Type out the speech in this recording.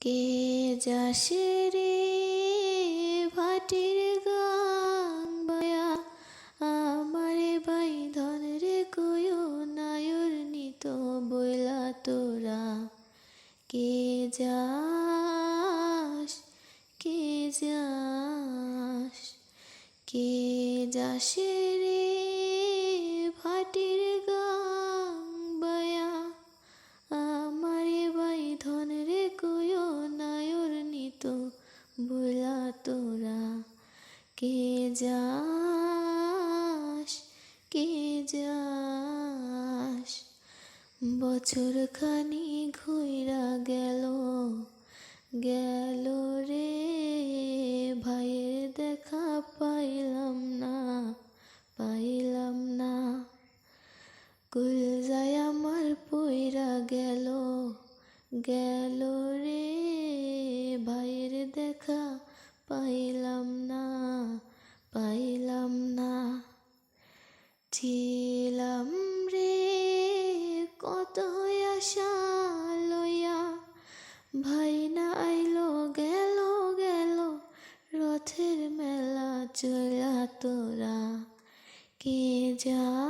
কে যাসে রে ভাটির গান বায়া আমারে ভাই ধন রে কয়ো নায়র নিত বইলা তোরা কে যাস কে যাস কে যাসে রে ভাটির গান বায়া আমারে ভাই ধন রে কয়ো নায়র নিত বইলা তোরা কে যাস কে যাস বছর খানি ঘুইরা গেল গেল রে ভাইয়ের দেখা পাইলাম না কুল যায় আমার পইরা গেল গেল রে ভাইয়ের দেখা পাইলাম না ছিলাম রে কত আশা লইয়া ভাই না আইলো গেল রথের মেলা চলা তোরা কে যা